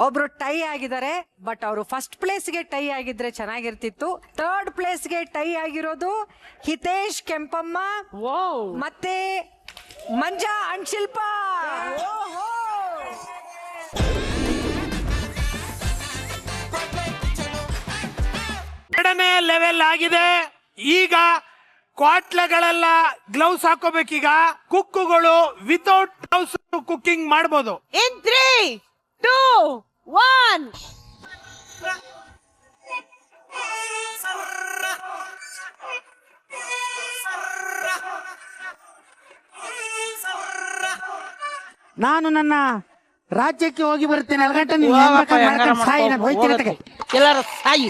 ಒಬ್ರು ಟೈ ಆಗಿದ್ದಾರೆ, ಬಟ್ ಅವರು ಫಸ್ಟ್ ಪ್ಲೇಸ್ಗೆ ಟೈ ಆಗಿದ್ರೆ ಚೆನ್ನಾಗಿರ್ತಿತ್ತು. ಥರ್ಡ್ ಪ್ಲೇಸ್ಗೆ ಟೈ ಆಗಿರೋದು ಹಿತೇಶ್ ಕೆಂಪಮ್ಮ ಮತ್ತೆ ಮಂಜಾ ಅಂಡ್ ಶಿಲ್ಪಾ. ಎರಡನೇ ಲೆವೆಲ್ ಆಗಿದೆ. ಈಗ ಕ್ವಾಟ್ಲೆಗಳೆಲ್ಲ ಗ್ಲೌಸ್ ಹಾಕೋಬೇಕೀಗ. ಕುಕ್ಕುಗಳು ವಿತೌಟ್ ಗ್ಲೌಸ್ ಕುಕ್ಕಿಂಗ್ ಮಾಡಬಹುದು. In 3, 2, 1. ನಾನು ನನ್ನ ರಾಜ್ಯಕ್ಕೆ ಹೋಗಿ ಬರ್ತೇನೆ. ಎಲ್ಲರೂ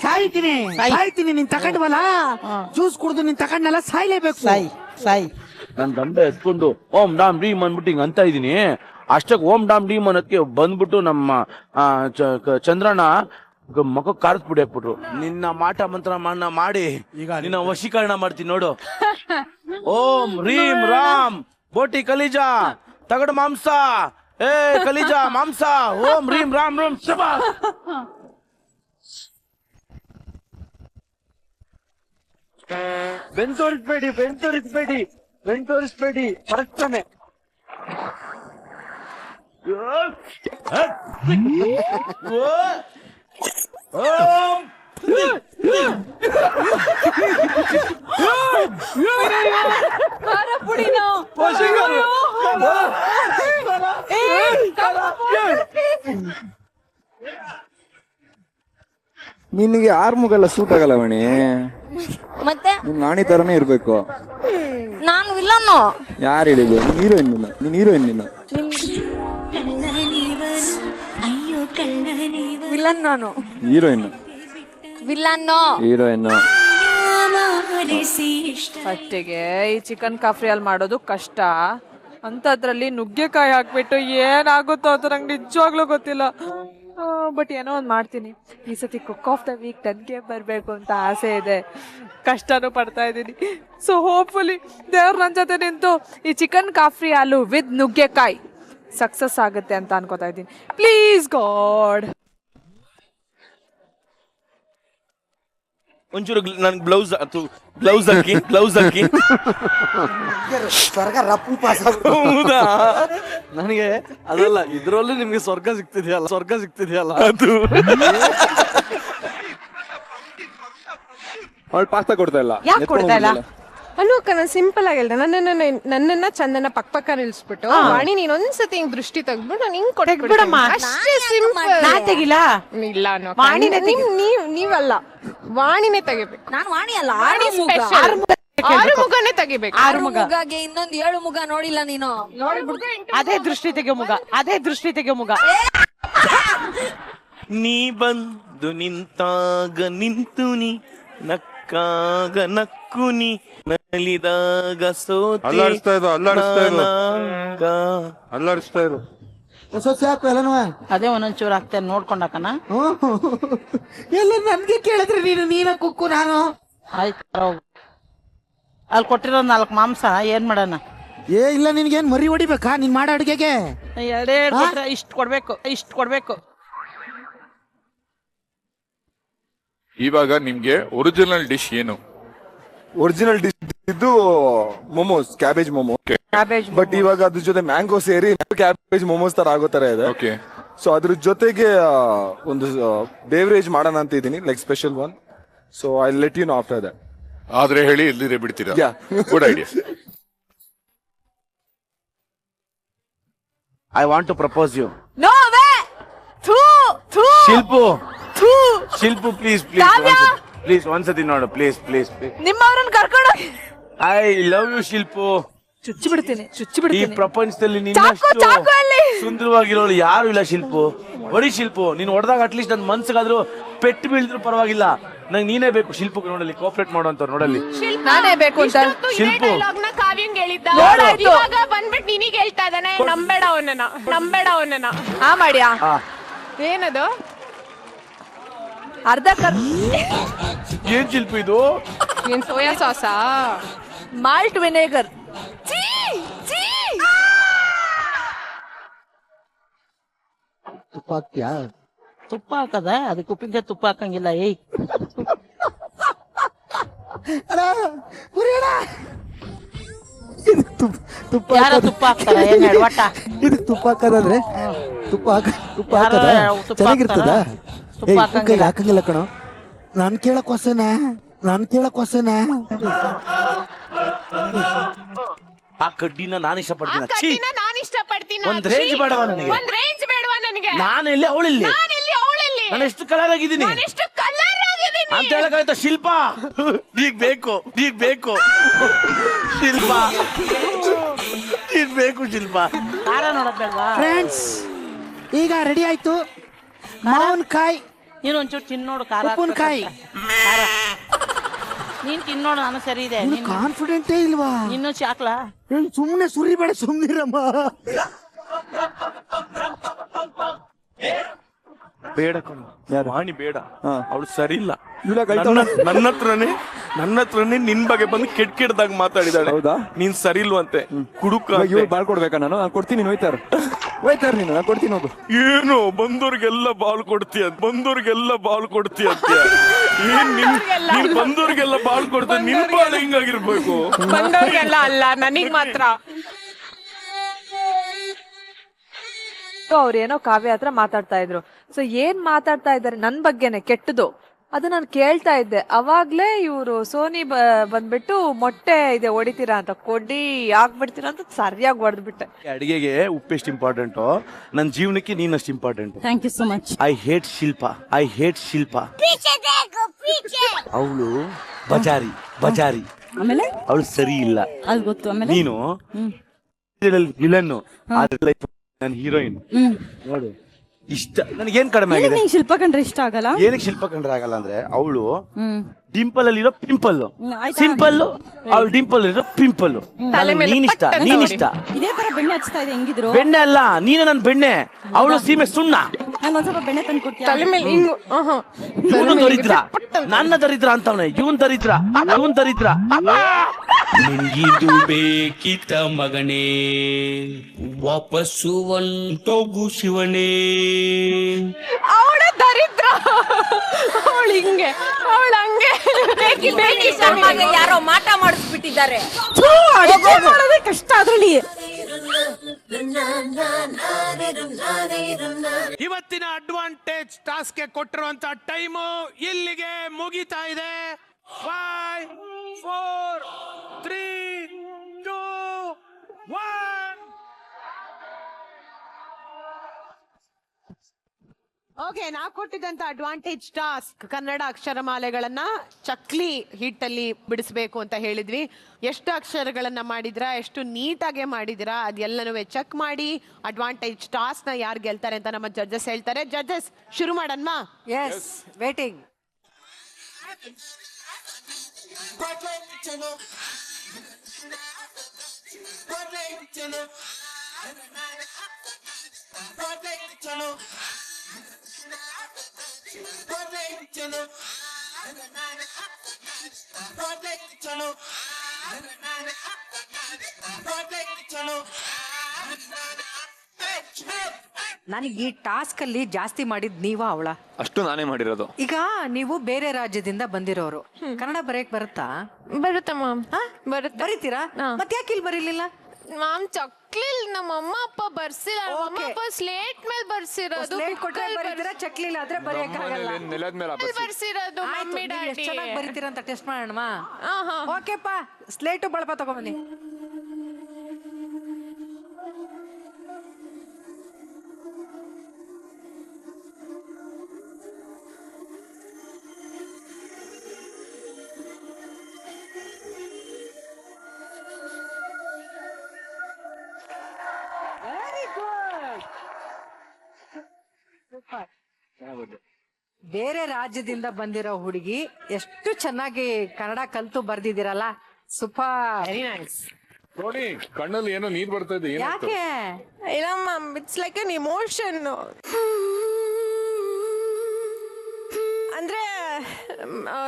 ಸಾಯ್ತೀನಿ. ನೀನ್ ತಕೊಂಡ್ವಲ್ಲ ಜ್ಯೂಸ್ ಕುಡಿದು ನೀನ್ ತಕೊಂಡಲ್ಲ, ಸಾಯ್ಲೇಬೇಕು. ನನ್ ದಂಡ ಎತ್ಕೊಂಡು ಓಂ ಡಾಮ್ ಡೀಮ್ ಅನ್ಬಿಟ್ಟು ಹಿಂಗ್ ಅಂತ ಇದೀನಿ. ಅಷ್ಟಕ್ಕೆ ಓಂ ಡಾಮ್ ಡೀಮ್ ಅನ್ನೋದಕ್ಕೆ ಬಂದ್ಬಿಟ್ಟು ನಮ್ಮ ಚಂದ್ರಣ್ಣ ಮಕ್ಕ ಕಾರ್ಸ್ ಬಿಡಿ ಹಾಕ್ಬಿಟ್ರು. ನಿನ್ನ ಮಾಟ ಮಂತ್ರ ಮಾಡಿ ನಿನ್ನ ವಶೀಕರಣ ಮಾಡ್ತೀನಿ ನೋಡು. ಓಂ ರೀಂ ರಾಮ್ ಬೋಟಿ ಕಲಿಜಾ ತಗಡು ಮಾಂಸ, ಏ ಕಲಿಜಾ ಮಾಂಸ, ಓಂ ರೀಂ ರಾಮ್ ರಾಮ್ ಶಬಾ. ಬೆಂತೋರಿಸ್ಬೇಡಿ ಪರಸ್ಪರನೆ. ನಿನಗೆ ಆರ್ಮುಗೆಲ್ಲ ಸೂಟ್ ಆಗಲ್ಲ ಮಣಿ. ಮತ್ತೆ ನಾಣಿ ತರನೇ ಇರ್ಬೇಕು. ನಾನು ವಿಲನ್ನು. ಯಾರು ಹೇಳಿದ್ರು? ಹೀರೋಯಿನ್ ನೀನ್ ಹೀರೋಯಿನ್. ನೀನು ವಿಲನ್. ನಾನು ಹೀರೋಯಿನ್. ವಿಲನ್ನು. ಹೀರೋಯಿನ್. ಫಸ್ಟಿಗೆ ಈ ಚಿಕನ್ ಕಾಫ್ರಿಯಲ್ಲಿ ಮಾಡೋದು ಕಷ್ಟ ಅಂತದ್ರಲ್ಲಿ ನುಗ್ಗೆಕಾಯಿ ಹಾಕ್ಬಿಟ್ಟು ಏನಾಗುತ್ತೋ ಅಂತ ನಂಗೆ ನಿಜವಾಗ್ಲೂ ಗೊತ್ತಿಲ್ಲ. ಬಟ್ ಏನೋ ಒಂದು ಮಾಡ್ತೀನಿ. ಈ ಸತಿ ಕುಕ್ ಆಫ್ ದ ವೀಕ್ ನನಗೆ ಬರಬೇಕು ಅಂತ ಆಸೆ ಇದೆ. ಕಷ್ಟನೂ ಪಡ್ತಾ ಇದ್ದೀನಿ. ಸೊ ಹೋಪ್ಫುಲಿ ದೇವ್ರ ನನ್ನ ಜೊತೆ ನಿಂತು ಈ ಚಿಕನ್ ಕಾಫ್ರಿ ಹಾಲು ವಿತ್ ನುಗ್ಗೆಕಾಯಿ ಸಕ್ಸಸ್ ಆಗುತ್ತೆ ಅಂತ ಅನ್ಕೋತಾ ಇದ್ದೀನಿ. Please god. ಒಂಚೂರು ನನ್ ಗ್ಲೌಸ್ ಹಾಕಿ. ನನಗೆ ಅದಲ್ಲ, ಇದ್ರಲ್ಲೂ ನಿಮ್ಗೆ ಸ್ವರ್ಗ ಸಿಗ್ತಿದೆಯಲ್ಲ ಅದು. ಅವಳು ಪಾಸ್ತಾ ಕೊಡ್ತಾ ಇಲ್ಲ. ಯಾಕೆ ಕೊಡ್ತಾ ಇಲ್ಲ? ಅಲ್ಲೂ ಅಕ್ಕ, ನಾನು ಸಿಂಪಲ್ ಆಗಿ ಹೇಳ್ದೆ. ನನ್ನನ್ನ ಚಂದನ ಪಕ್ಕ ನಿಲ್ಸ್ಬಿಟ್ಟು ವಾಣಿ ನೀನ್ ಒಂದ್ಸತಿ ಹಿಂಗ್ ದೃಷ್ಟಿ ತೆಗ್ದ್ಬಿಟ್ಟು ನಾನು ಹಿಂಗ್ ತೆಗ್ದ್ಬಿಡಮ್ಮ. ಅಷ್ಟೇ ಸಿಂಪಲ್. ನಾ ತೆಗಿಲ್ಲ. ಇಲ್ಲ ನೀವಲ್ಲ, ವಾಣಿನೇ ತೆಗಿಬೇಕು. ನಾನು ವಾಣಿ ಅಲ್ಲ, ವಾಣಿ ಸ್ಪೆಷಲ್. ಆರು ಮುಖನೇ ತೆಗಿಬೇಕು. ಆರು ಮುಖಗೆ ಇನ್ನೊಂದು 7 ಮುಖ ನೋಡಿಲ್ಲ ನೀನು. ಅದೇ ದೃಷ್ಟಿ ತೆಗೆ ಮುಗ. ನೀ ಬಂದು ನಿಂತಾಗ ನಿಂತು ನೀ ನಕ್ಕಾಗ ನಕ್ಕು ನೀ ನಲಿದಾಗ ಸೋತೆ. ಅಲ್ಲಾಡಿಸ್ತಾ ಇರು. ಅದೇ ಒಂದೊಂಚೂರು ಆಗ್ತೇನೆ ನೋಡ್ಕೊಂಡಾಕನ. ಎಲ್ಲ ನನ್ಗೆ ಕೇಳಿದ್ರೆ ನೀನ ಕುಕ್ಕು ನಾನು. ಆಯ್ತು, ಅಲ್ಲಿ ಕೊಟ್ಟಿರೋ 4 ಮಾಂಸ ಏನ್ ಮಾಡೋಣ? ಇಲ್ಲ ನಿನ್ಗೇನ್ ಮರಿ ಹೊಡಿಬೇಕಾ ನೀನ್ ಮಾಡೋ ಅಡ್ಗೆಗೆ? ಎರಡೇ ಇಷ್ಟು ಕೊಡ್ಬೇಕು. ಇವಾಗ ನಿಮ್ಗೆ ಒರಿಜಿನಲ್ ಡಿಶ್ ಏನು? ಒರಿಜಿನಲ್ ಡಿಶ್ ಇದ್ದು ಮೊಮೋಸ್, ಕ್ಯಾಬೇಜ್ ಮೊಮೋ. ಬಟ್ ಇವಾಗ ಅದ್ರ ಜೊತೆ ಮ್ಯಾಂಗೋ ಸೇರಿ ಕ್ಯಾಬೇಜ್ ಮೊಮೋಸ್ ತರ ಆಗೋ ತರ ಇದೆ. ಸೊ ಅದ್ರ ಜೊತೆಗೆ ಒಂದು ಬೇವರೇಜ್ ಮಾಡೋಣ ಅಂತ ಇದೀನಿ, like special one. So I let you know after that. ಆದ್ರೆ ಹೇಳಿ, ಇಲ್ಲಿದ್ರೆ ಬಿಡ್ತೀರಾ? Good idea. I want to propose you. No way. Shilpu please ಒಂದ್ಸತಿ ನೋಡು ಪ್ಲೀಸ್. ನಿಮ್ಮವ್ರನ್ನ ಕರ್ಕೊಂಡು ಐ ಲವ್ ಯು ಶಿಲ್ಪು. ಚುಚ್ಚಿ ಬಿಡ್ತೀನಿ. ಈ ಪ್ರಪಂಚದಲ್ಲಿ ನಿನ್ನಷ್ಟು ಸುಂದರವಾಗಿರೋಳು ಯಾರು ಇಲ್ಲ ಶಿಲ್ಪು. ಬರೀ ಶಿಲ್ಪು, ನೀನ್ ಹೊಡೆದಾಗ ಅಟ್ಲೀಸ್ಟ್ ನನ್ ಮನ್ಸಿಗಾದ್ರೂ ಪೆಟ್ಟು ಬೀಳಿದ್ರು ಪರವಾಗಿಲ್ಲ, ನಂಗೆ ನೀನೇ ಬೇಕು. ಶಿಲ್ಪು ನೋಡಲ್ಲಿ ಕೋಆಪರೇಟ್ ಮಾಡುವಂತವ್ರು ನೋಡಲ್ಲಿ ನಾನೇ ಬೇಕು ಅಂತ ಶಿಲ್ಪು ಕಾವ್ಯಂಗ್ ಹೇಳಿದ್ದ. ಇವಾಗ ಬಂದ್ಬಿಟ್ಟು ನಿನಗೆ ಹೇಳ್ತಾ ಇದ್ದಾನೆ, ನಂಬೇಡ ಅವನನ್ನ. ಆ ಮಾಡ್ಯಾ ಏನದು? ಅರ್ಧ ಏನ್ ಶಿಲ್ಪು ಇದು? ಏನ್ ಸೋಯಾ ಸಾಸಾ? Malt vinegar. ತುಪ್ಪ ಹಾಕದ ಅದಕ್ಕೆ ಉಪ್ಪಿನಕಾಯಿ ತುಪ್ಪ ಹಾಕಂಗಿಲ್ಲ ಏಯ್ ಅಣ್ಣ ಪುರಿ ಅಣ್ಣ ಇದು ತುಪ್ಪ ಯಾರ ತುಪ್ಪ ಹಾಕ್ತಾರ ಏನ್ ಎಡವಟ್ಟ ಇದು ತುಪ್ಪ ಹಾಕದಂದ್ರೆ ತುಪ್ಪ ಯಾರೋ ಹಾಕದ ತುಪ್ಪ ಚೆನ್ನಾಗಿರ್ತದ ಹಾಕ್ತಾರ? ತುಪ್ಪ ಹಾಕಂಗಿಲ್ಲ. ಹಾಕಂಗಿಲ್ಲ ಕಣೋ ನಾನ್ ಕೇಳಕ್ ಹೊಸನ ಆ ಕಡ್ಡಿನ ನಾನು ಇಷ್ಟಪಡ್ತೀನಿ ಛೀ! ನಾನು ಇಷ್ಟಪಡ್ತೀನಿ ಒಂದ್ ರೇಂಜ್ ಬೇಡವಾ ನನಗೆ ಒಂದ್ ರೇಂಜ್ ಬೇಡವಾ ನನಗೆ ನಾನೆಲ್ಲಿ ಅವಳೆಲ್ಲಿ ಅವಳಲ್ಲಿ ನಾನು ಎಷ್ಟು ಕಲರ್ ಆಗಿದ್ದೀನಿ ಎಷ್ಟು ಕಲರ್ ಆಗಿದ್ದೀನಿ ಅಂತ ಹೇಳಕ್ಕಾಯ್ತಾ ಶಿಲ್ಪ ಈಗ ಬೇಕು ಶಿಲ್ಪ ಈಗ ಬೇಕು ಶಿಲ್ಪ ಖಾರ ನೋಡೋದ್ ಬೇಡ್ವಾ ಫ್ರೆಂಡ್ಸ್ ಈಗ ರೆಡಿ ಆಯ್ತು ಮಾವಿನಕಾಯಿ ನೀನು ಒಂಚೂರು ತಿನ್ನೋಡು ಖಾರ ಉಪ್ಪಿನಕಾಯಿ ಖಾರ ನೀನ್ ತಿನ್ನೋಡು ನಾನು ಸರಿ ಇದೆ ನೀನ್ ಕಾನ್ಫಿಡೆಂಟೇ ಇಲ್ವಾ ಇನ್ನು ಚಾಕ್ಲಾ ಸುಮ್ನೆ ಸುರಿ ಬೇಡ ಸುಮ್ನಿರಮ್ಮ ಬೇಡ ಕಣು ವಾಣಿ ಬೇಡ ಅವಳು ಸರಿ ಇಲ್ಲ ಇವ್ಳ ನನ್ನ ಹತ್ರನೇ ನಿನ್ ಬಗ್ಗೆ ಬಂದು ಕೆಟ್ಟದಾಗ ಮಾತಾಡಿದಾಳೆ. ಹೌದಾ? ನೀನ್ ಸರಿ ಇಲ್ವಂತೆ ಕುಡುಕ ಇವ್ಳು ಬಾಳ್ಕೊಡ್ಬೇಕಾ ನಾನು ಕೊಡ್ತೀನಿ ನೀನು ಹೋಯ್ತಾರ ನೀನು ನಾನು ಕೊಡ್ತೀನಿ ಹೋಗು. ಏನು ಬಂದವ್ರಿಗೆಲ್ಲ ಬಾಳ್ ಕೊಡ್ತೀಯ ಏನ್ ನೀನ್ ಬಂದವ್ರಿಗೆಲ್ಲ ಬಾಳ್ ಕೊಡ್ತೀಯ ನಿನ್ ಬಾಳ್ ಹಿಂಗಾಗಿರ್ಬೇಕು. ಬಂದವ್ರಿಗೆಲ್ಲ ಅಲ್ಲ ನನಗ್ ಮಾತ್ರ ಅವ್ರೇನೋ ಕಾವ್ಯ ಹತ್ರ ಮಾತಾಡ್ತಾ ಇದ್ರು. ಸೊ ಏನ್ ಮಾತಾಡ್ತಾ ಇದ್ದಾರೆ ನನ್ ಬಗ್ಗೆನೆ ಕೆಟ್ಟದು ಅದು ನಾನು ಕೇಳ್ತಾ ಇದ್ದೆ. ಅವಾಗ್ಲೇ ಇವ್ರು ಸೋನಿ ಬಂದ್ಬಿಟ್ಟು ಮೊಟ್ಟೆ ಇದೆ ಹೊಡಿತೀರಾ ಅಂತ ಕೊಡಿ ಆಗ್ಬಿಡ್ತೀರಾ ಅಂತ ಸರಿಯಾಗಿ ಹೊಡೆದ್ಬಿಟ್ಟೆ. ಅಡಿಗೆಗೆ ಉಪ್ಪೆಷ್ಟು ಇಂಪಾರ್ಟೆಂಟು ನನ್ನ ಜೀವನಕ್ಕೆ ನೀನಷ್ಟು important. Thank you so much. I hate Shilpa ಅವಳು ಬಜಾರಿ ಆಮೇಲೆ ಅವಳು ಸರಿ ಇಲ್ಲ ಅದು ಗೊತ್ತು. ಆಮೇಲೆ ನೀನು ವಿಲನ್ ನಾನು ಹೀರೋಯಿನ್ ನೋಡು ಇಷ್ಟ ನನಗೇನ್ ಕಡಿಮೆ ಆಗಿದೆ. ಶಿಲ್ಪ ಕಂಡ್ರೆ ಇಷ್ಟ ಆಗಲ್ಲ. ಏನಕ್ಕೆ ಶಿಲ್ಪ ಕಂಡ್ರೆ ಆಗಲ್ಲ ಅಂದ್ರೆ ಅವಳು ಡಿಂಪಲ್ ಅಲ್ಲಿರೋ ಪಿಂಪಲ್ ಸಿಂಪಲ್, ಅವಳು ಡಿಂಪಲ್ ಇರೋ ಪಿಂಪಲ್. ನೀನಿಷ್ಟ ಇದೇ ತರ ಬೆಣ್ಣೆ ಹಚ್ತಾ ಇದೆ ಹೆಂಗಿದ್ರು. ಬೆಣ್ಣೆ ಅಲ್ಲ ನೀನು ನನ್ ಬೆಣ್ಣೆ, ಅವಳು ಸೀಮೆ ಸುಣ್ಣ. ನಂಗೆ ಒಂದ್ ಸ್ವಲ್ಪ ಬೆಣ್ಣೆ ತಂದು ಕೊಡ್ತೀಯ? ತಲೆ ಮೇಲೆ ಹಿಂಗು ಇವನು ದರಿದ್ರ, ನನ್ನ ದರಿದ್ರ ಅಂತವನೆ, ಇವನ್ ದರಿದ್ರ. ನಿಂಗಿದು ಬೇಕಿತ ಮಗನೇ ವಾಪಸ್ಸು ಒಂಟೋಗು ಶಿವನೇ. ಅವಳ ದರಿದ್ರ ಅವಳು ಹಿಂಗೆ ಅವಳು ಹಂಗೆ ಯಾರೋ ಮಾಟ ಮಾಡಿಸ್ಬಿಟ್ಟಿದ್ದಾರೆ. ಕಷ್ಟ ಅದ್ರಲ್ಲಿ. ಇವತ್ತಿನ ಅಡ್ವಾಂಟೇಜ್ ಟಾಸ್ಕ್ ಗೆ ಕೊಟ್ಟಿರುವಂತ ಟೈಮು ಇಲ್ಲಿಗೆ ಮುಗಿತಾ ಇದೆ. 5 4 3 2 1. ಓಕೆ, ನಾವು ಕೊಟ್ಟಿದ್ದಂತ ಅಡ್ವಾಂಟೇಜ್ ಟಾಸ್ಕ್ ಕನ್ನಡ ಅಕ್ಷರಮಾಲೆಗಳನ್ನ ಚಕ್ಲಿ ಹಿಟ್ಟಲ್ಲಿ ಬಿಡಿಸ್ಬೇಕು ಅಂತ ಹೇಳಿದ್ವಿ. ಎಷ್ಟು ಅಕ್ಷರಗಳನ್ನ ಮಾಡಿದ್ರಾ, ಎಷ್ಟು ನೀಟಾಗೆ ಮಾಡಿದಿರಾ ಅದೆಲ್ಲನೂ ಚೆಕ್ ಮಾಡಿ ಅಡ್ವಾಂಟೇಜ್ ಟಾಸ್ಕ್ ನ ಯಾರು ಗೆಲ್ತಾರೆ ಅಂತ ನಮ್ಮ ಜಡ್ಜಸ್ ಹೇಳ್ತಾರೆ. ಜಡ್ಜಸ್ ಶುರು ಮಾಡನ್ವಾ? S, waiting. ನನಗೆ ಈ ಟಾಸ್ಕ್ ಅಲ್ಲಿ ಜಾಸ್ತಿ ಮಾಡಿದ್ ನೀವ ಅವಳ? ಅಷ್ಟು ನಾನೇ ಮಾಡಿರೋದು. ಈಗ ನೀವು ಬೇರೆ ರಾಜ್ಯದಿಂದ ಬಂದಿರೋರು, ಕನ್ನಡ ಬರೆಯಕ್ ಬರುತ್ತಾ? ಬರುತ್ತೆ ಮ್ಯಾಮ್, ಬರುತ್ತೆ. ಬರೀತೀರಾ? ಮತ್ತೆ ಯಾಕೆ ಇಲ್ಲಿ ಬರೀಲಿಲ್ಲ ಮ್ಯಾಮ್? ಚಕ್ಲಿ ನಮ್ಮ ಅಮ್ಮ ಅಪ್ಪ ಬರ್ಸಿಲ್ಲ, ಅಮ್ಮ ಅಪ್ಪ ಸ್ಲೇಟ್ ಮೇಲೆ ಬರ್ಸಿರೋದು. ಚಕ್ಲಿ ಆದ್ರೆ ಬರೆಯಕ್ಕಾಗಲ್ಲ, ನೆಲದ ಮೇಲೆ ಬರ್ಸಿರೋದು ಮಮ್ಮಿ ಡ್ಯಾಡಿ. ಚೆನ್ನಾಗಿ ಬರೀತೀರಾ ಅಂತ ಟೆಸ್ಟ್ ಮಾಡೋಣ. ಓಕೆಪ್ಪ, ಸ್ಲೇಟು ಬಳಪ ತಗೊಂಬನ್ನಿ. ಬೇರೆ ರಾಜ್ಯದಿಂದ ಬಂದಿರೋ ಹುಡುಗಿ ಎಷ್ಟು ಚೆನ್ನಾಗಿ ಕನ್ನಡ ಕಲ್ತು ಬರ್ದಿದ್ದೀರಲ್ಲ, ಸೂಪರ್, ವೆರಿ ನೈಸ್. ನೋಡಿ ಕಣ್ಣಲ್ಲಿ ಏನೋ ನೀರ್ ಬರ್ತಾ ಇದೆ. ಯಾಕೆ? ಇಲ್ಲ ma'am, it's like an emotion. ಅಂದ್ರೆ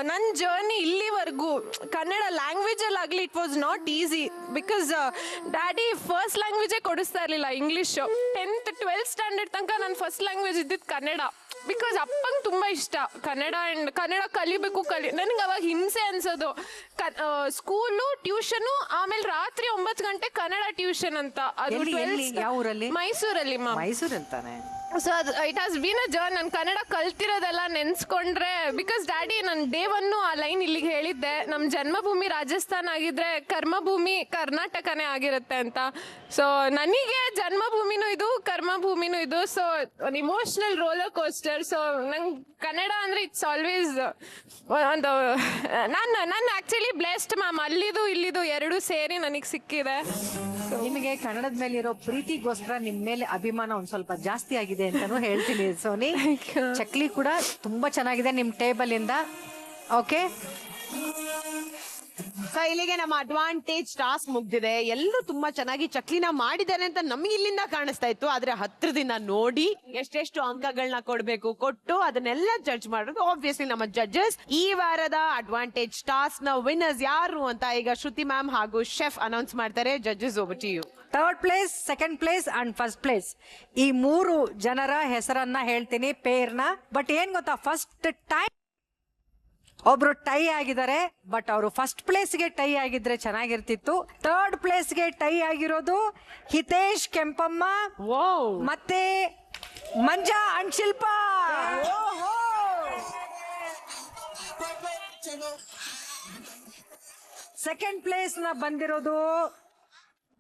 ನನ್ನ ಜರ್ನಿ ಇಲ್ಲಿವರೆಗೂ ಕನ್ನಡ ಲ್ಯಾಂಗ್ವೇಜ್ ಅಲ್ಲಿ ಆಗ್ಲಿ it was not easy. Because daddy first ಲ್ಯಾಂಗ್ವೇಜೇ ಕೊಡಿಸ್ತಾ ಇರ್ಲಿಲ್ಲ, ಇಂಗ್ಲಿಷ್. 10th 12th ಸ್ಟ್ಯಾಂಡರ್ಡ್ ತನಕ ನನ್ನ ಫಸ್ಟ್ ಲ್ಯಾಂಗ್ವೇಜ್ ಇದ್ದಿದ್ದು ಕನ್ನಡ. ಬಿಕಾಸ್ ಅಪ್ಪಂಗೆ ತುಂಬ ಇಷ್ಟ ಕನ್ನಡ ಆ್ಯಂಡ್ ಕನ್ನಡ ಕಲಿಬೇಕು ನನಗೆ ಅವಾಗ ಹಿಂಸೆ ಅನ್ಸೋದು ಸ್ಕೂಲು ಟ್ಯೂಷನು ಆಮೇಲೆ ರಾತ್ರಿ 9 ಗಂಟೆ ಕನ್ನಡ ಟ್ಯೂಷನ್ ಅಂತ ಅದು ಯಾವ ಊರಲ್ಲಿ? ಮೈಸೂರಲ್ಲಿ ಮೈಸೂರು ಅಂತಾನೆ. ಸೊ ಅದು it has bean a journey. ನಾನು ಕನ್ನಡ ಕಲ್ತಿರೋದೆಲ್ಲ ನೆನ್ಸ್ಕೊಂಡ್ರೆ ಬಿಕಾಸ್ ಡ್ಯಾಡಿ ನಾನು ಡೇ ಒನ್ನು ಆ ಲೈನ್ ಇಲ್ಲಿಗೆ ಹೇಳಿದ್ದೆ, ನಮ್ಮ ಜನ್ಮಭೂಮಿ ರಾಜಸ್ಥಾನ ಆಗಿದ್ರೆ ಕರ್ಮಭೂಮಿ ಕರ್ನಾಟಕನೇ ಆಗಿರುತ್ತೆ ಅಂತ. ಸೊ ನನಗೆ ಜನ್ಮಭೂಮಿನೂ ಇದು ಕರ್ಮಭೂಮಿನೂ ಇದು. ಸೊ ಒಂದು ಇಮೋಷನಲ್ ರೋಲರ್ ಕೋಸ್ಟರ್. ಸೊ ನಂಗೆ ಕನ್ನಡ ಅಂದರೆ ಇಟ್ಸ್ ಆಲ್ವೇಸ್ ಒಂದು ನಾನು ಆ್ಯಕ್ಚುಲಿ ಬ್ಲೆಸ್ಡ್ ಮ್ಯಾಮ್. ಅಲ್ಲಿದು ಇಲ್ಲಿದು ಎರಡೂ ಸೇರಿ ನನಗೆ ಸಿಕ್ಕಿದೆ. ನಿಮಗೆ ಕನ್ನಡದ ಮೇಲೆ ಇರೋ ಪ್ರೀತಿಗೋಸ್ಕರ ನಿಮ್ ಮೇಲೆ ಅಭಿಮಾನ ಒಂದ್ ಸ್ವಲ್ಪ ಜಾಸ್ತಿ ಆಗಿದೆ ಅಂತಾನು ಹೇಳ್ತೀನಿ ಸೋನಿ. ಚಕ್ಲಿ ಕೂಡ ತುಂಬಾ ಚೆನ್ನಾಗಿದೆ ನಿಮ್ ಟೇಬಲ್ ಇಂದ. ಓಕೆ, ಸೊ ಇಲ್ಲಿಗೆ ನಮ್ಮ ಅಡ್ವಾಂಟೇಜ್ ಟಾಸ್ಕ್ ಮುಗ್ದಿದೆ. ಎಲ್ಲರೂ ತುಂಬಾ ಚೆನ್ನಾಗಿ ಚಕ್ಲಿನ ಮಾಡಿದ್ದಾರೆ ಅಂತ ನಮ್ಗೆ ಇಲ್ಲಿಂದ ಕಾಣಿಸ್ತಾ ಇತ್ತು. ಆದ್ರೆ ಹತ್ರದಿಂದ ನೋಡಿ ಎಷ್ಟೆಷ್ಟು ಅಂಕಗಳನ್ನ ಕೊಟ್ಟು ಅದನ್ನೆಲ್ಲ ಜಡ್ಜ್ ಮಾಡೋದು ಆಬ್ವಿಯಸ್ಲಿ ನಮ್ಮ ಜಡ್ಜಸ್. ಈ ವಾರದ ಅಡ್ವಾಂಟೇಜ್ ಟಾಸ್ಕ್ ನ ವಿನ್ನರ್ಸ್ ಯಾರು ಅಂತ ಈಗ ಶ್ರುತಿ ಮ್ಯಾಮ್ ಹಾಗೂ ಶೆಫ್ ಅನೌನ್ಸ್ ಮಾಡ್ತಾರೆ. Judges over to you. Third place, second place and first place ಈ 3 ಜನರ ಹೆಸರನ್ನ ಹೇಳ್ತೀನಿ, ಪೇರ್ನ. ಬಟ್ ಏನ್ ಗೊತ್ತಾ, ಫಸ್ಟ್ ಟೈಮ್ ಒಬ್ರು ಟೈ ಆಗಿದ್ದಾರೆ. ಬಟ್ ಅವರು ಫಸ್ಟ್ ಪ್ಲೇಸ್ಗೆ ಟೈ ಆಗಿದ್ರೆ ಚೆನ್ನಾಗಿರ್ತಿತ್ತು. ಥರ್ಡ್ ಪ್ಲೇಸ್ಗೆ ಟೈ ಆಗಿರೋದು ಹಿತೇಶ್ ಕೆಂಪಮ್ಮ ಮತ್ತೆ Manja and Shilpa. Second place ನ ಬಂದಿರೋದು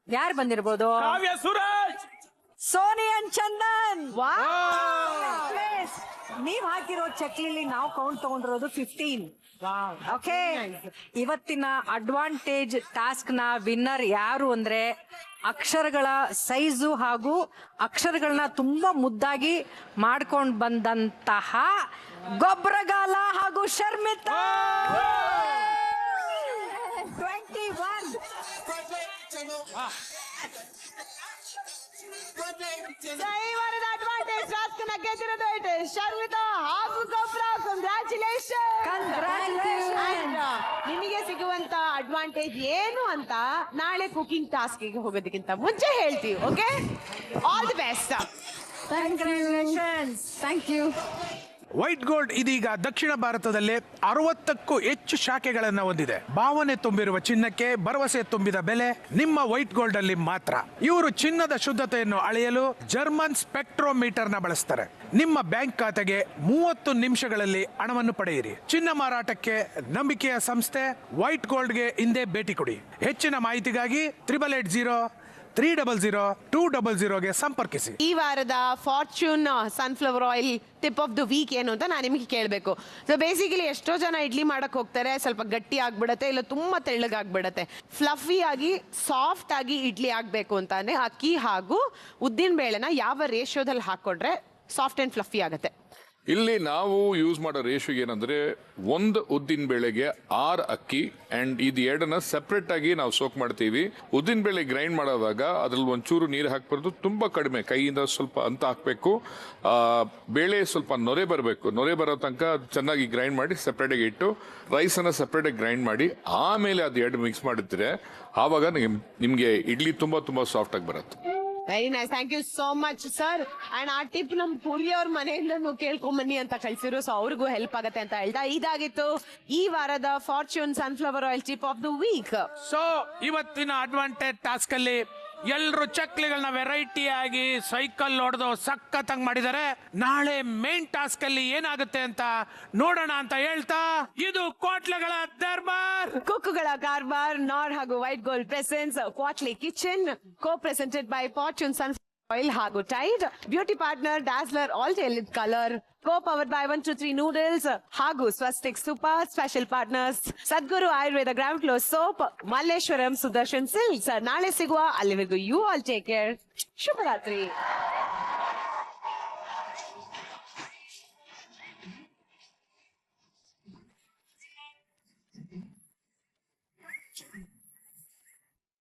ಯಾರು ಬಂದಿರಬಹುದು? ಸೋನಿ ಅಂಡ್ ಚಂದನ್. ನೀವ್ ಹಾಕಿರೋ ಚಕ್ಲಿಲಿ ನಾವು ಕೌಂಟ್ ತಗೊಂಡಿರೋದು 15. ಓಕೆ, ಇವತ್ತಿನ ಅಡ್ವಾಂಟೇಜ್ ಟಾಸ್ಕ್ ನ ವಿನ್ನರ್ ಯಾರು ಅಂದ್ರೆ ಅಕ್ಷರಗಳ ಸೈಜು ಹಾಗೂ ಅಕ್ಷರಗಳನ್ನ ತುಂಬಾ ಮುದ್ದಾಗಿ ಮಾಡ್ಕೊಂಡು ಬಂದಂತಹ ಗೊಬ್ಬರಗಾಲ ಹಾಗೂ ಶರ್ಮಿತಾ. 21. ಈ ವಾರದ ಅಡ್ವಾಂಟೇಜ್ ಟಾಸ್ಕ್ ನ ಗೆದ್ದಿರೋದು ಶರ್ಮಿತಾ ಹಾಗೂ ಗೊಬ್ಬರ. ಕಂಗ್ರಾಚುಲೇಷನ್. ನಿಮಗೆ ಸಿಗುವಂತ ಅಡ್ವಾಂಟೇಜ್ ಏನು ಅಂತ ನಾಳೆ ಕುಕಿಂಗ್ ಟಾಸ್ಕ್ ಗೆ ಹೋಗೋದಕ್ಕಿಂತ ಮುಂಚೆ ಹೇಳ್ತೀವಿ. Okay, all the best. Congratulations. Thank you. White gold ಇದೀಗ ದಕ್ಷಿಣ ಭಾರತದಲ್ಲಿ 60ಕ್ಕೂ ಹೆಚ್ಚು ಶಾಖೆಗಳನ್ನು ಹೊಂದಿದೆ. ಭಾವನೆ ತುಂಬಿರುವ ಚಿನ್ನಕ್ಕೆ ಭರವಸೆ ತುಂಬಿದ ಬೆಲೆ ನಿಮ್ಮ ವೈಟ್ ಗೋಲ್ಡ್ ಅಲ್ಲಿ ಮಾತ್ರ. ಇವರು ಚಿನ್ನದ ಶುದ್ಧತೆಯನ್ನು ಅಳೆಯಲು ಜರ್ಮನ್ ಸ್ಪೆಕ್ಟ್ರೋಮೀಟರ್ ನ ಬಳಸ್ತಾರೆ. ನಿಮ್ಮ ಬ್ಯಾಂಕ್ ಖಾತೆಗೆ 30 ನಿಮಿಷಗಳಲ್ಲಿ ಹಣವನ್ನು ಪಡೆಯಿರಿ. ಚಿನ್ನ ಮಾರಾಟಕ್ಕೆ ನಂಬಿಕೆಯ ಸಂಸ್ಥೆ ವೈಟ್ ಗೋಲ್ಡ್ಗೆ ಹಿಂದೆ ಭೇಟಿ ಕೊಡಿ. ಹೆಚ್ಚಿನ ಮಾಹಿತಿಗಾಗಿ 8803002200ಗೆ ಸಂಪರ್ಕಿಸಿ. ಈ ವಾರದ Fortune sunflower oil tip of the week ಏನು ಅಂತ ನಾನು ನಿಮಗೆ ಕೇಳಬೇಕು. ಸೊ ಬೇಸಿಕಲಿ ಎಷ್ಟೋ ಜನ ಇಡ್ಲಿ ಮಾಡಕ್ ಹೋಗ್ತಾರೆ, ಸ್ವಲ್ಪ ಗಟ್ಟಿ ಆಗ್ಬಿಡತ್ತೆ, ಇಲ್ಲ ತುಂಬಾ ತೆಳ್ಳಗಾಗ್ಬಿಡತ್ತೆ. ಫ್ಲಫಿ ಆಗಿ ಸಾಫ್ಟ್ ಆಗಿ ಇಡ್ಲಿ ಆಗ್ಬೇಕು ಅಂತಾನೆ ಅಕ್ಕಿ ಹಾಗೂ ಉದ್ದಿನ ಬೇಳೆನ ಯಾವ ರೇಷಿಯೋದಲ್ಲಿ ಹಾಕೊಂಡ್ರೆ ಸಾಫ್ಟ್ ಅಂಡ್ ಫ್ಲಫಿ ಆಗುತ್ತೆ? ಇಲ್ಲಿ ನಾವು ಯೂಸ್ ಮಾಡೋ ರೇಷಿಯೋ ಏನಂದ್ರೆ 1 ಉದ್ದಿನ ಬೇಳೆಗೆ 6 ಅಕ್ಕಿ ಅಂಡ್ ಇದು ಎರಡನ್ನ ಸೆಪರೇಟ್ ಆಗಿ ನಾವು ಸೋಕ್ ಮಾಡ್ತೀವಿ. ಉದ್ದಿನ ಬೇಳೆ ಗ್ರೈಂಡ್ ಮಾಡೋವಾಗ ಅದ್ರಲ್ಲಿ ಒಂಚೂರು ನೀರು ಹಾಕ್ಬಾರ್ದು, ತುಂಬಾ ಕಡಿಮೆ, ಕೈಯಿಂದ ಸ್ವಲ್ಪ ಅಂತ ಹಾಕ್ಬೇಕು. ಬೇಳೆ ಸ್ವಲ್ಪ ನೊರೆ ಬರಬೇಕು, ನೊರೆ ಬರೋ ತನಕ ಚೆನ್ನಾಗಿ ಗ್ರೈಂಡ್ ಮಾಡಿ ಸೆಪರೇಟ್ ಆಗಿ ಇಟ್ಟು ರೈಸ್ ಅನ್ನ ಸೆಪರೇಟ್ ಆಗಿ ಗ್ರೈಂಡ್ ಮಾಡಿ ಆಮೇಲೆ ಅದು ಎರಡು ಮಿಕ್ಸ್ ಮಾಡಿದ್ರೆ ಆವಾಗ ನಿಮ್ಗೆ ಇಡ್ಲಿ ತುಂಬಾ ತುಂಬಾ ಸಾಫ್ಟ್ ಆಗಿ ಬರುತ್ತೆ. Very nice, thank you so much sir. And ಆ ಟಿಪ್ ನಮ್ ಪುರಿ ಅವ್ರ ಮನೆಯಿಂದ ಕೇಳ್ಕೊಂಬನ್ನಿ ಅಂತ ಕಳ್ಸಿರು, ಸೊ ಅವ್ರಿಗೂ ಹೆಲ್ಪ್ ಆಗತ್ತೆ ಅಂತ ಹೇಳ್ತಾ ಇದಾಗಿತ್ತು ಈ ವಾರದ Fortune sunflower oil tip of the week. So ಇವತ್ತಿನ ಅಡ್ವಾಂಟೇಜ್ ಟಾಸ್ಕ್ ಅಲ್ಲಿ ಎಲ್ಲರೂ ಚಕ್ಲಿಗಳನ್ನ ವೆರೈಟಿ ಆಗಿ ಸೈಕಲ್ ಹೊಡೆದು ಸಖತ್ತಾಗಿ ಮಾಡಿದ್ದಾರೆ. ನಾಳೆ ಮೇನ್ ಟಾಸ್ಕ್ ಅಲ್ಲಿ ಏನಾಗುತ್ತೆ ಅಂತ ನೋಡೋಣ ಅಂತ ಹೇಳ್ತಾ ಇದು ಕ್ವಾಟ್ಲೆಗಳ ದರ್ಬಾರ್, ಕುಕ್ಕುಗಳ ಕಾರ್ಬಾರ್, ನಾರ್ ಹಾಗೂ ವೈಟ್ ಗೋಲ್ಡ್ ಪ್ರೆಸೆನ್ಸ್ ಕ್ವಾಟ್ಲಿ kitchen, co presented by Fortune sunflower oil ಹಾಗೂ ಟೈಡ್, ಬ್ಯೂಟಿ ಪಾರ್ಟ್ನರ್ ಡ್ಯಾಸ್ಲರ್ ಆಲ್ಟೇಲ್ colour, co powered by 123 noodles ಹಾಗೂ Swastik super. Special partners Sadguru Ayurveda ಗ್ರಾಮ್ ಕ್ಲೋಸ್ ಸೋಪ್, ಮಲ್ಲೇಶ್ವರಂ ಸುದರ್ಶನ್ ಸಿಲ್ಕ್ಸ್. ನಾಳೆ ಸಿಗುವ, ಅಲ್ಲಿವರೆಗೂ ಯು ಆಲ್ ಟೇಕ್ ಕೇರ್. ಶುಭರಾತ್ರಿ.